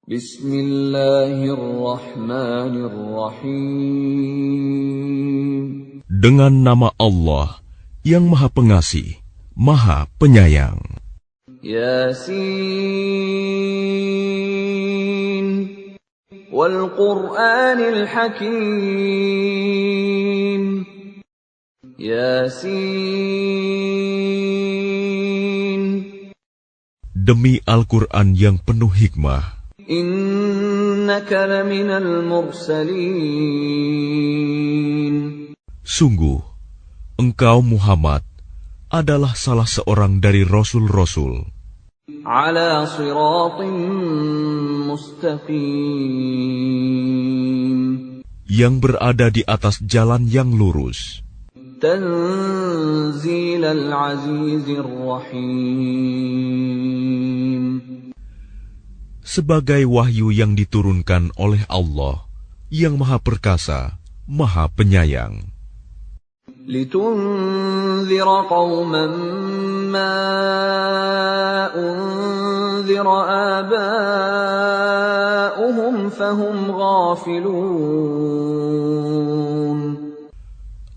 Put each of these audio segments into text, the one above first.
Bismillahirrahmanirrahim. Dengan nama Allah yang Maha Pengasih, Maha Penyayang. Yasin wal Qur'anil Hakim. Yasin. Demi Al-Quran yang penuh hikmah. Innaka laminal mursalin. Sungguh, engkau Muhammad adalah salah seorang dari Rasul-Rasul. Ala siratim mustaqim. Yang berada di atas jalan yang lurus. Tanzilal azizir rahim. Sebagai wahyu yang diturunkan oleh Allah yang Maha Perkasa, Maha Penyayang. Litunzira qauman ma unzira aba'uhum fahum ghafilun.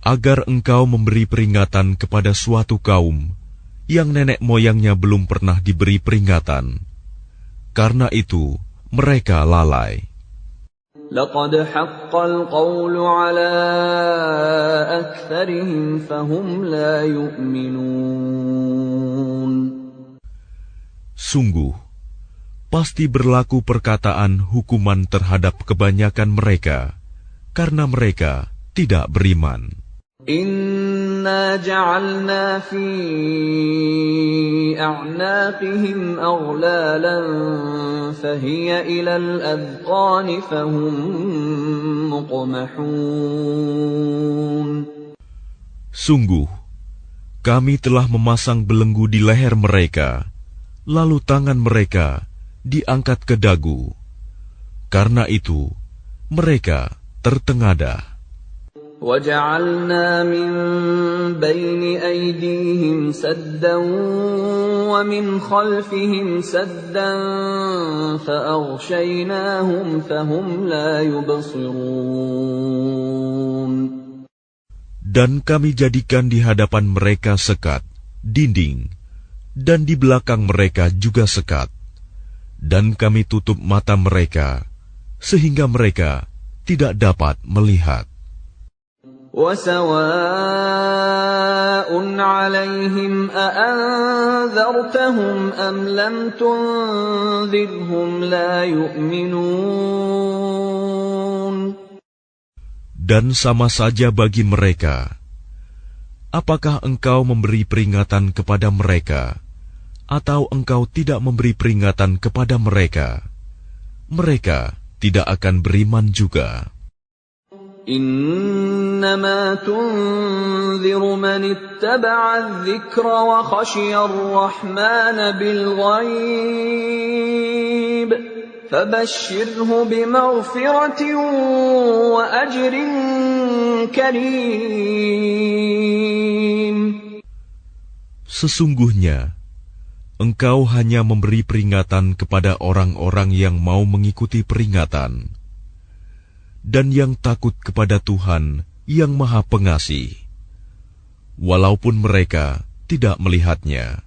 Agar engkau memberi peringatan kepada suatu kaum yang nenek moyangnya belum pernah diberi peringatan. Karena itu, mereka lalai. Laqad haqqal qawlu ala aktsarihim fahum la yu'minun. Sungguh, pasti berlaku perkataan hukuman terhadap kebanyakan mereka, karena mereka tidak beriman. Inna ja'alna fi a'naqihim aghlalan fahiya ilal adqani fahum muqmahun. Sungguh, kami telah memasang belenggu di leher mereka, lalu tangan mereka diangkat ke dagu. Karena itu, mereka tertengadah. وَجَعَلْنَا مِنْ بَيْنِ أَيْدِيهِمْ سَدًّا وَمِنْ خَلْفِهِمْ سَدًّا فَأَغْشَيْنَاهُمْ فَهُمْ لَا يُبْصِرُونَ. Dan kami jadikan di hadapan mereka sekat, dinding, dan di belakang mereka juga sekat. Dan kami tutup mata mereka, sehingga mereka tidak dapat melihat. وَسَوَاءٌ عَلَيْهِمْ أَأَنذَرْتَهُمْ أَمْ لَمْ تُنذِرْهُمْ لَا يُؤْمِنُونَ. Dan sama saja bagi mereka, apakah engkau memberi peringatan kepada mereka, atau engkau tidak memberi peringatan kepada mereka, mereka tidak akan beriman juga. إنما تنذر من اتبع الذكر وخشي الرحمن بالغيب فبشره بمغفرة وأجر كريم. Sesungguhnya, engkau hanya memberi peringatan kepada orang-orang yang mau mengikuti peringatan, dan yang takut kepada Tuhan yang Maha Pengasih, walaupun mereka tidak melihatnya.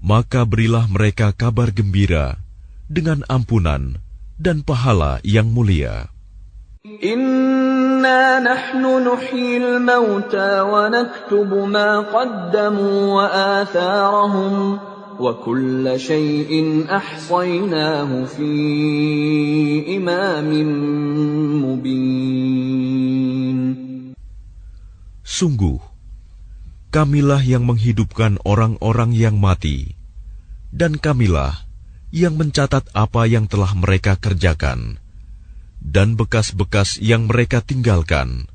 Maka berilah mereka kabar gembira dengan ampunan dan pahala yang mulia. Inna nahnu nuhyil mauta wa naktubu ma qaddamu wa atharahum وَكُلَّ شَيْءٍ أَحْصَيْنَاهُ فِي إِمَامٍ مُبِينٍ. Sungguh, kamilah yang menghidupkan orang-orang yang mati, dan kamilah yang mencatat apa yang telah mereka kerjakan, dan bekas-bekas yang mereka tinggalkan.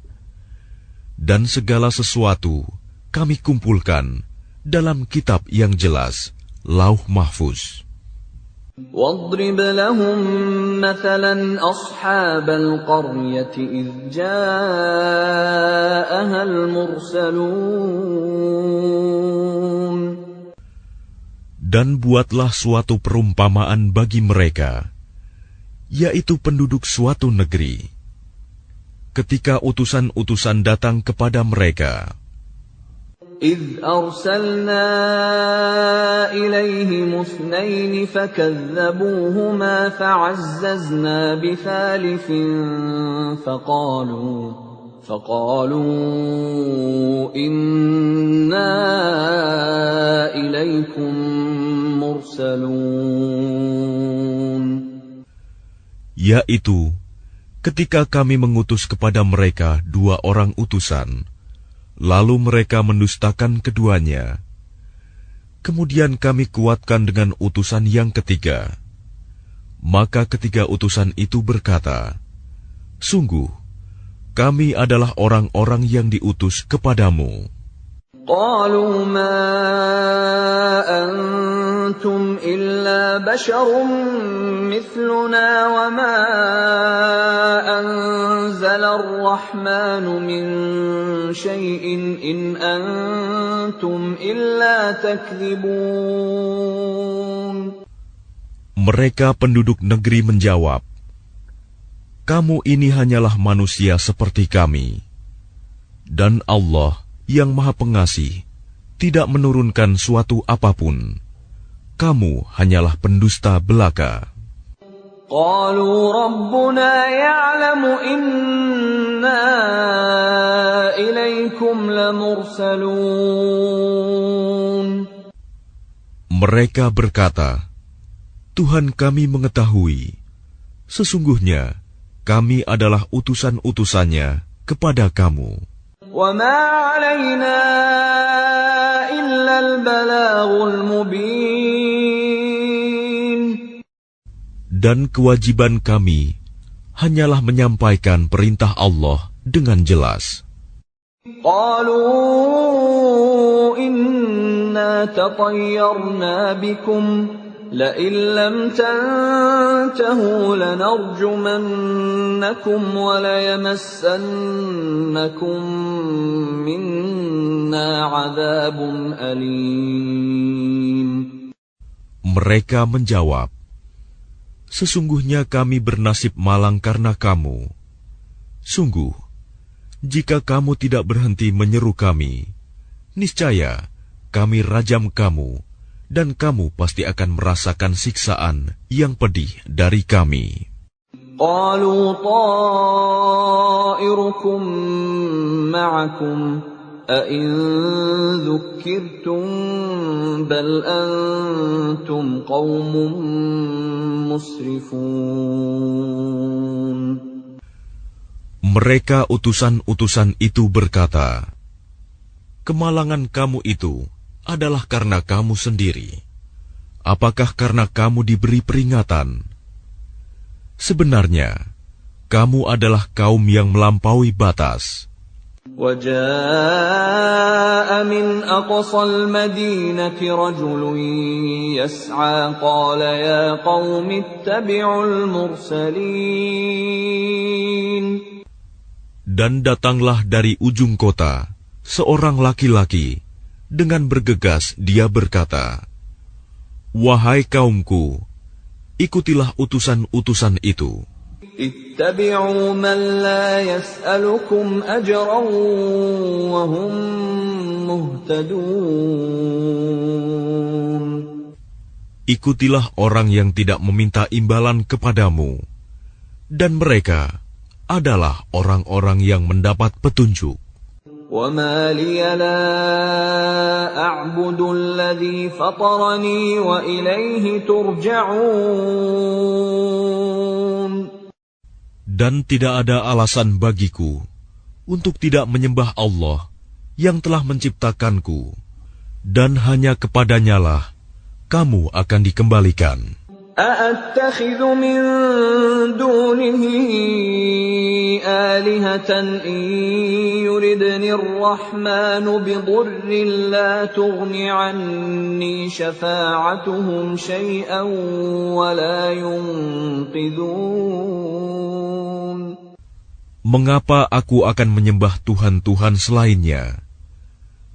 Dan segala sesuatu kami kumpulkan dalam kitab yang jelas, Lauh Mahfuz. وَاضْرِبْ لَهُمْ مَثَلًا أَصْحَابَ الْقَرْيَةِ إِذْ جَاءَهَا الْمُرْسَلُونَ. Dan buatlah suatu perumpamaan bagi mereka, yaitu penduduk suatu negeri. Ketika utusan-utusan datang kepada mereka, إذ أرسلنا إليهم اثنين فكذبوهما فعززنا بثالث فقالوا إنا إليكم مرسلون. yaitu ketika kami mengutus kepada mereka 2 orang utusan, lalu mereka mendustakan keduanya. Kemudian kami kuatkan dengan utusan yang ketiga. Maka ketiga utusan itu berkata, sungguh, kami adalah orang-orang yang diutus kepadamu. قالوا ما أنتم إلا بشر مثلنا وما أنزل الرحمن من شيء إن أنتم إلا تكذبون. Mereka penduduk negeri menjawab, kamu ini hanyalah manusia seperti kami, dan Allah yang Maha Pengasih tidak menurunkan suatu apapun. Kamu hanyalah pendusta belaka. قالوا ربنا يعلم إنا إليكم لمرسلون. Mereka berkata, Tuhan kami mengetahui, sesungguhnya kami adalah utusan-utusannya kepada kamu. وَمَا عَلَيْنَا إِلَّا الْبَلَاغُ الْمُبِينُ. Dan kewajiban kami hanyalah menyampaikan perintah Allah dengan jelas. قَالُوا إِنَّا تَطَيَّرْنَا بِكُمْ لَئِن لَّمْ تَنْتَهُوا لَنَرْجُمَنَّكُمْ وَلَيَمَسَّنَّكُمْ مِنَّا عَذَابٌ أَلِيمٌ. Mereka menjawab, sesungguhnya kami bernasib malang karena kamu. Sungguh, jika kamu tidak berhenti menyeru kami, niscaya kami rajam kamu, dan kamu pasti akan merasakan siksaan yang pedih dari kami. قَالُوا طَائِرُكُمْ مَعَكُمْ أَإِن ذُكِّرْتُمْ بَلْ أَنْتُمْ قَوْمٌ مُسْرِفُونَ. Mereka utusan-utusan itu berkata, kemalangan kamu itu adalah karena kamu sendiri. Apakah karena kamu diberi peringatan? Sebenarnya, kamu adalah kaum yang melampaui batas. وَجَاءَ مِنْ أَقْصَى الْمَدِينَةِ رَجُلٌ يَسْعَى قَالَ يَا قَوْمِ اتَّبِعُوا الْمُرْسَلِينَ. Dan datanglah dari ujung kota seorang laki-laki. Dengan bergegas dia berkata, wahai kaumku, ikutilah utusan-utusan itu. Ittabi'u man la yas'alukum ajran wa hum muhtadun. Ikutilah orang yang tidak meminta imbalan kepadamu, dan mereka adalah orang-orang yang mendapat petunjuk. وَمَا لِيَ لَا أَعْبُدُ الَّذِي فَطَرَنِي وَإِلَيْهِ تُرْجَعُونَ. Dan tidak ada alasan bagiku untuk tidak menyembah Allah yang telah menciptakanku, dan hanya kepadanyalah kamu akan dikembalikan. أَأَتَّخِذُ مِن دُونِهِ آلِهَةً إِن يُرِدْنِ الرَّحْمَنُ بِضُرٍّ لَّا تُغْنِ عَنِّي شَفَاعَتُهُمْ شَيْئًا وَلَا يُنقِذُونَ. Mengapa aku akan menyembah Tuhan-Tuhan selainnya,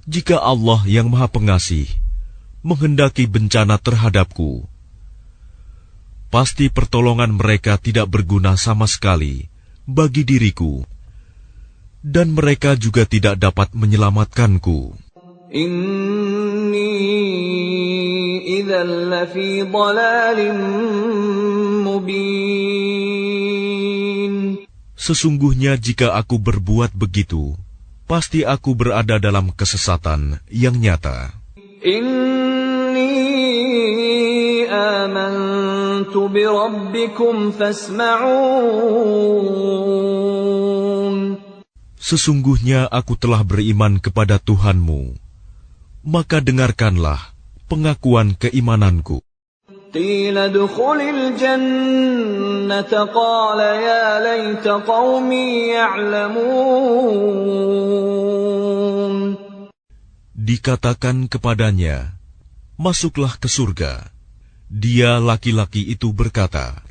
jika Allah yang Maha Pengasih menghendaki bencana terhadapku, pasti pertolongan mereka tidak berguna sama sekali bagi diriku, dan mereka juga tidak dapat menyelamatkanku. Inni idzal lafi dhalalin mubin. Sesungguhnya jika aku berbuat begitu, pasti aku berada dalam kesesatan yang nyata. Inni amantu bi rabbikum fasma'un. Sesungguhnya aku telah beriman kepada Tuhanmu, maka dengarkanlah pengakuan keimananku. Qila dukhulil jannata qala ya laita qaumi ya'lamun. Dikatakan kepadanya, masuklah ke surga. Dia laki-laki itu berkata,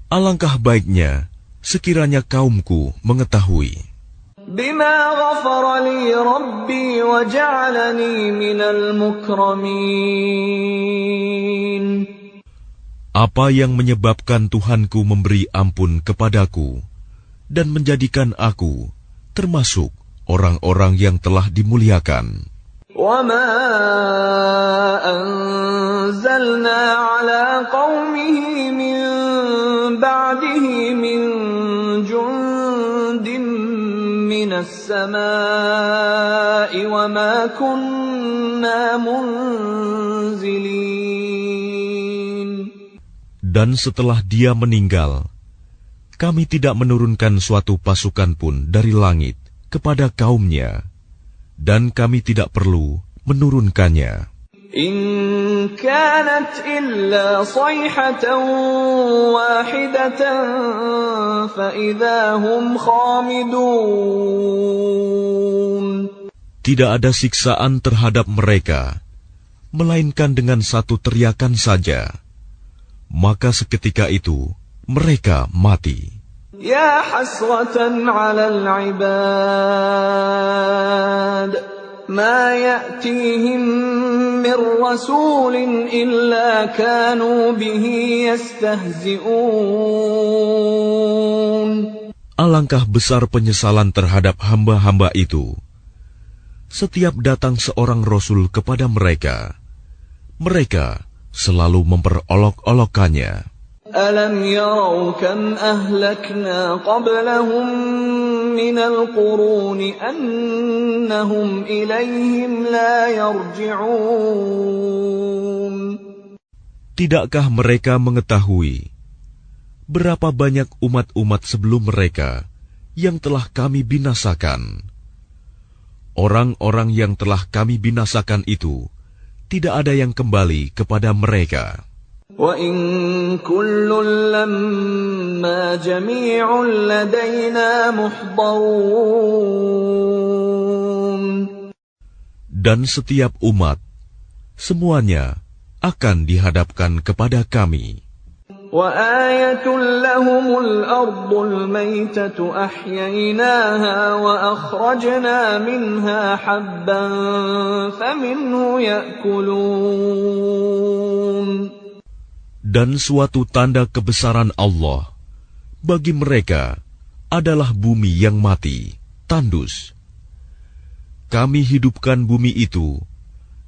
alangkah baiknya sekiranya kaumku mengetahui. Bima ghafara li rabbi wa ja'alani minal mukramin. Apa yang menyebabkan Tuhanku memberi ampun kepadaku dan menjadikan aku termasuk orang-orang yang telah dimuliakan. وَمَا أَنزَلْنَا عَلَى قَوْمِهِ مِنْ بَعْدِهِ مِنْ جُنْدٍ مِنَ السَّمَاءِ وَمَا كُنَّا مُنْزِلِينَ. Dan setelah dia meninggal, kami tidak menurunkan suatu pasukan pun dari langit kepada kaumnya, dan kami tidak perlu menurunkannya. In kanat illa sayhatan wahidatan fa idza hum khamidun. Tidak ada siksaan terhadap mereka, melainkan dengan satu teriakan saja. Maka seketika itu mereka mati. Ya hasratan 'alal 'ibad ma ya'tihim min rasulin illa kanu bihi yastahzi'un. Alangkah besar penyesalan terhadap hamba-hamba itu. Setiap datang seorang rasul kepada mereka, mereka selalu memperolok-olokkannya. Alam yarau kam ahlakna qablahum minal quruni annahum ilayhim la yarji'un. Tidakkah mereka mengetahui berapa banyak umat-umat sebelum mereka yang telah kami binasakan? Orang-orang yang telah kami binasakan itu tidak ada yang kembali kepada mereka. Wa in kullun lamma jami'un ladaina muhdarun. Dan setiap umat, semuanya akan dihadapkan kepada kami. Wa ayatun lahumul ardul maytatu ahyaynaha wa akhrajna minha habban faminhu ya'kulun. Dan suatu tanda kebesaran Allah bagi mereka adalah bumi yang mati, tandus. Kami hidupkan bumi itu,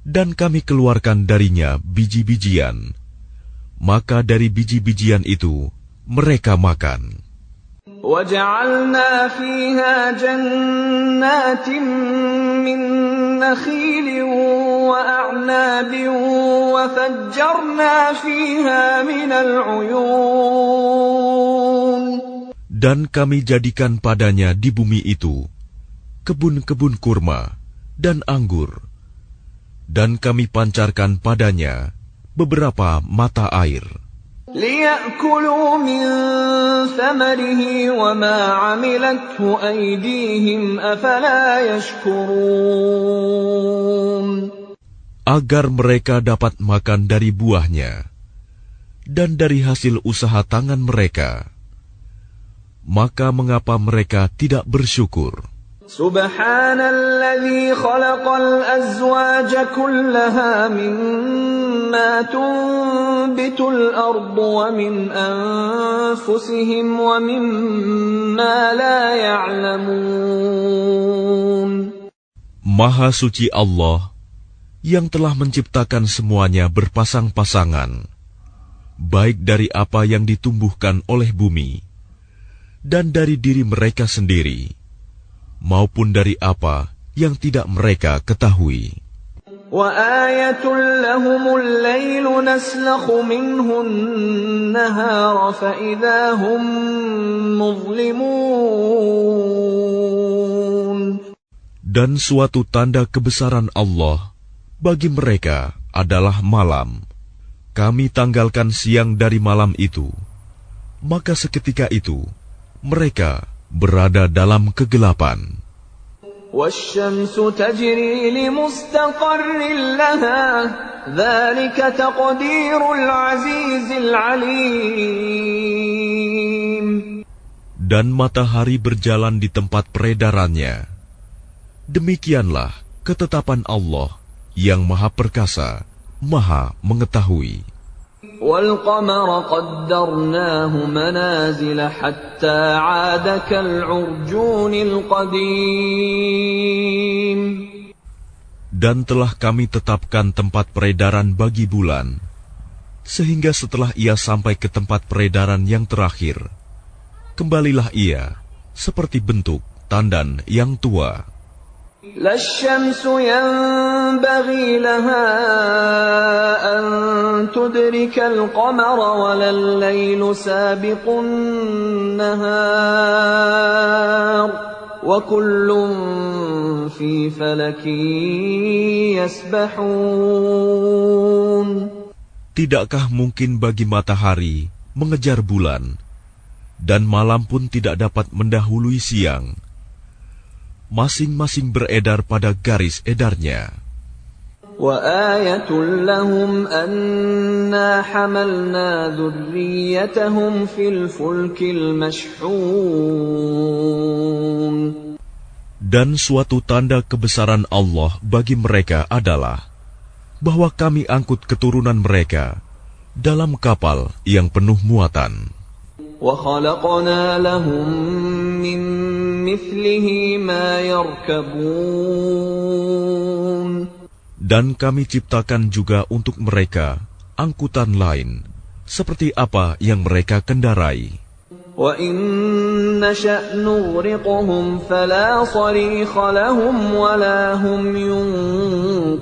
dan kami keluarkan darinya biji-bijian. Maka dari biji-bijian itu mereka makan. وَجَعَلْنَا فِيهَا جَنَّاتٍ مِّن نَّخِيلٍ وَأَعْنَابٍ وَفَجَّرْنَا فِيهَا مِنَ الْعُيُونِ. Dan kami jadikan padanya di bumi itu kebun-kebun kurma dan anggur, dan kami pancarkan padanya beberapa mata air. لِيَأْكُلُوا مِنْ ثَمَرِهِ وَمَا عَمِلَتْهُ أَيْدِيهِمْ أَفَلَا يَشْكُرُونَ. Agar mereka dapat makan dari buahnya dan dari hasil usaha tangan mereka. Maka mengapa mereka tidak bersyukur? Subhanalladzi khalaqal azwaja kullaha mimma tunbitul ardu wa min anfusihim wa mimma la ya'lamun. Maha suci Allah yang telah menciptakan semuanya berpasang-pasangan, baik dari apa yang ditumbuhkan oleh bumi dan dari diri mereka sendiri, maupun dari apa yang tidak mereka ketahui. وَآيَةٌ لَهُمُ اللَّيْلُ نَسْلَخُ مِنْهُ النَّهَارَ فَإِذَا هُمْ مُظْلِمُونَ. Dan suatu tanda kebesaran Allah bagi mereka adalah malam. Kami tanggalkan siang dari malam itu, maka seketika itu mereka berada dalam kegelapan. وَالشَّمْسُ تَجْرِي لِمُسْتَقَرٍّ لَهَا ذَلِكَ تَقْدِيرُ الْعَزِيزِ الْعَلِيمِ. Dan matahari berjalan di tempat peredarannya. Demikianlah ketetapan Allah yang Maha Perkasa, Maha Mengetahui. وَالْقَمَرَ قَدَّرْنَاهُ مَنَازِلَ حَتَّى عَادَ كَالْعُرْجُونِ الْقَدِيمِ. Dan telah kami tetapkan tempat peredaran bagi bulan, sehingga setelah ia sampai ke tempat peredaran yang terakhir, kembalilah ia seperti bentuk tandan yang tua. لا الشمس ينبغي لها أن تدرك القمر ولا الليل سابق النهار وكل في فلك يسبحون. Tidakkah mungkin bagi matahari mengejar bulan, dan malam pun tidak dapat mendahului siang? Masing-masing beredar pada garis edarnya. وَآيَةٌ لَهُمْ أَنَّا حَمَلْنَا ذُرِّيَّتَهُمْ فِي الْفُلْكِ الْمَشْحُونِ. Dan suatu tanda kebesaran Allah bagi mereka adalah bahwa kami angkut keturunan mereka dalam kapal yang penuh muatan. وَخَلَقْنَا لَهُم مِّن مِّثْلِهِ مَا يَرْكَبُونَ. Dan kami ciptakan juga untuk mereka angkutan lain, seperti apa yang mereka kendarai. وَإِن نَّشَأْ نُغْرِقْهُمْ فَلَا صَرِيخَ لَهُمْ وَلَا هُمْ يُنقَذُونَ.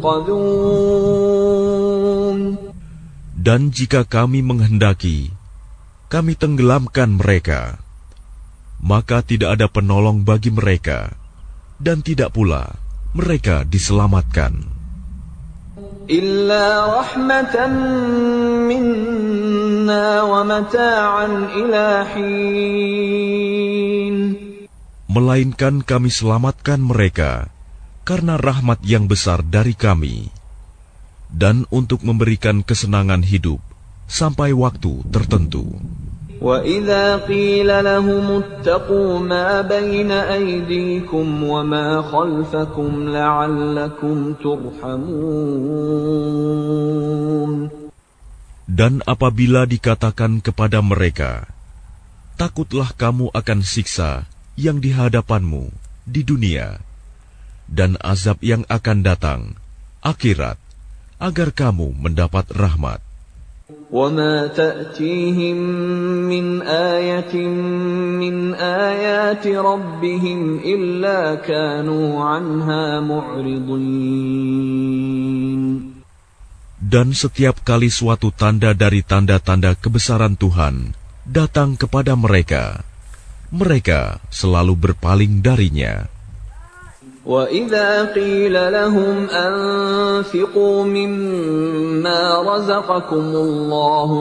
Dan jika kami menghendaki, kami tenggelamkan mereka, maka tidak ada penolong bagi mereka, dan tidak pula mereka diselamatkan. إِلَّا رَحْمَةً مِّنَّا وَمَتَاعًا إِلَىٰ حِينٍ. Melainkan kami selamatkan mereka karena rahmat yang besar dari kami, dan untuk memberikan kesenangan hidup sampai waktu tertentu. وَإِذَا قِيلَ لَهُمُ اتَّقُوا مَا بَيْنَ أَيْدِيكُمْ وَمَا خَلْفَكُمْ لَعَلَّكُمْ تُرْحَمُونَ. Dan apabila dikatakan kepada mereka, takutlah kamu akan siksa yang di hadapanmu di dunia, dan azab yang akan datang, akhirat, agar kamu mendapat rahmat. وَمَا تَأْتِيهِمْ مِنْ آيَةٍ مِنْ آيَاتِ رَبِّهِمْ إِلَّا كَانُوا عَنْهَا مُعْرِضِينَ. Dan setiap kali suatu tanda dari tanda-tanda kebesaran Tuhan datang kepada mereka, mereka selalu berpaling darinya. وَإِذَا قِيلَ لَهُمْ أَنفِقُوا مِمَّا رَزَقَكُمُ اللَّهُ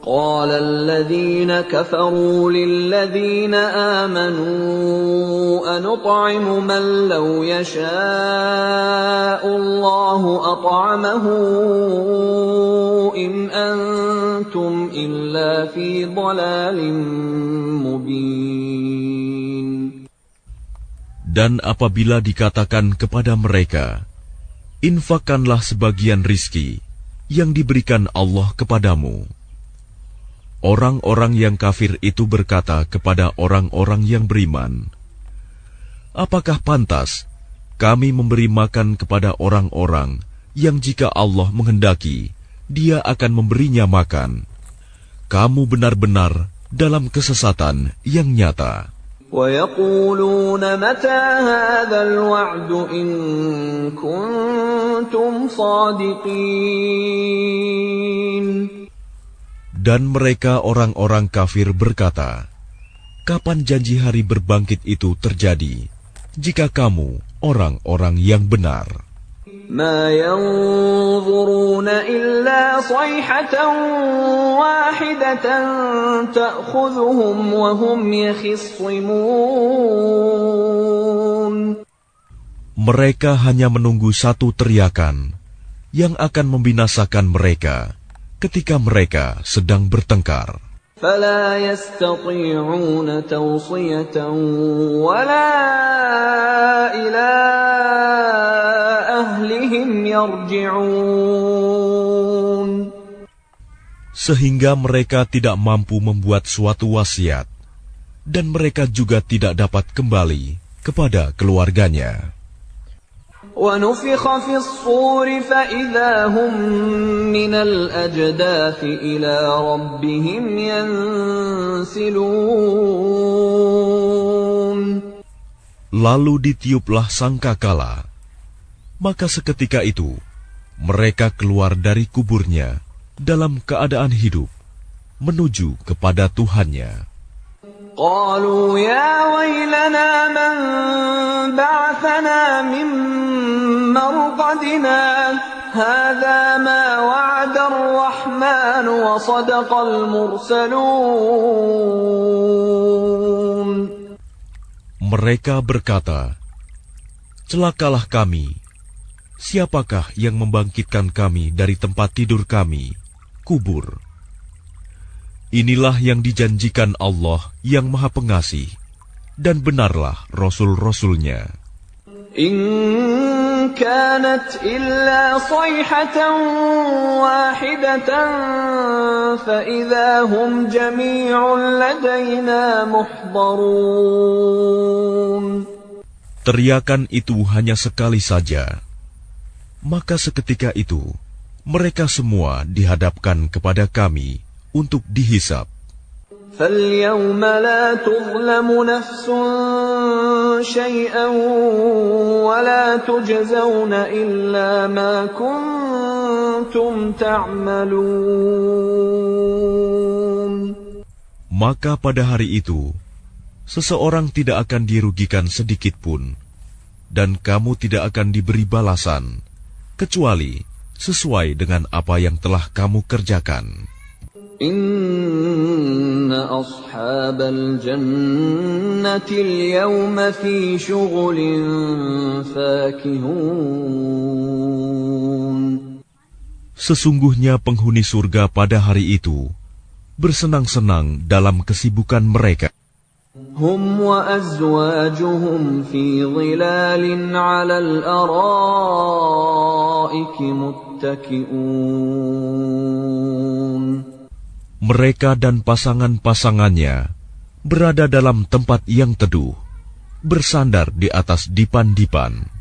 قَالَ الَّذِينَ كَفَرُوا لِلَّذِينَ آمَنُوا أَنُطْعِمُ مَن لَّوْ يَشَاءُ اللَّهُ أَطْعَمَهُ إِنْ أَنتُمْ إِلَّا فِي ضَلَالٍ مُّبِينٍ. Dan apabila dikatakan kepada mereka, infakkanlah sebagian rizki yang diberikan Allah kepadamu. Orang-orang yang kafir itu berkata kepada orang-orang yang beriman, apakah pantas kami memberi makan kepada orang-orang yang jika Allah menghendaki, Dia akan memberinya makan? Kamu benar-benar dalam kesesatan yang nyata. وَيَقُولُونَ مَتَى هَذَا الْوَعْدُ إِن كُنتُمْ صَادِقِينَ. Dan mereka orang-orang kafir berkata, kapan janji hari berbangkit itu terjadi, jika kamu orang-orang yang benar? مَا يَنظُرُونَ إِلَّا صَيْحَةً وَاحِدَةً تَأْخُذُهُمْ وَهُمْ يَخِصِّمُونَ. Mereka hanya menunggu satu teriakan yang akan membinasakan mereka ketika mereka sedang bertengkar. فَلَا يَسْتَطِيعُونَ تَوْصِيَةً وَلَا إِلَى أَهْلِهِمْ يَرْجِعُونَ. Sehingga mereka tidak mampu membuat suatu wasiat, dan mereka juga tidak dapat kembali kepada keluarganya. وَنُفِخَ فِي الصُّورِ فَإِذَا هُمْ مِنَ الْأَجْدَاثِ إِلَى رَبِّهِمْ يَنْسِلُونَ. Lalu ditiuplah sangkakala, maka seketika itu mereka keluar dari kuburnya dalam keadaan hidup menuju kepada Tuhannya. قالوا يا ويلنا من بعثنا من مرقدنا هذا ما وعد الرحمن وصدق المرسلون. Mereka berkata, celakalah kami, siapakah yang membangkitkan kami dari tempat tidur kami, kubur? Inilah yang dijanjikan Allah yang Maha Pengasih, dan benarlah Rasul-Rasulnya. إن كانت إلا صيحة واحدة فإذا هم جميع لدينا محضرون. Teriakan itu hanya sekali saja, maka seketika itu mereka semua dihadapkan kepada kami untuk dihisap. فَالْيَوْمَ لَا تُظْلَمُ نَفْسٌ شَيْئًا وَلَا تُجْزَوْنَ إِلَّا مَا كُنتُمْ تَعْمَلُونَ. Maka pada hari itu, seseorang tidak akan dirugikan sedikit pun, dan kamu tidak akan diberi balasan, kecuali sesuai dengan apa yang telah kamu kerjakan. Inna ashabal jannati al-yawma fi syughulin fakihun. Sesungguhnya penghuni surga pada hari itu bersenang-senang dalam kesibukan mereka. Hum wa azwajuhum fi dhilalin 'alal araiki muttaki'un. Mereka dan pasangan-pasangannya berada dalam tempat yang teduh, bersandar di atas dipan-dipan.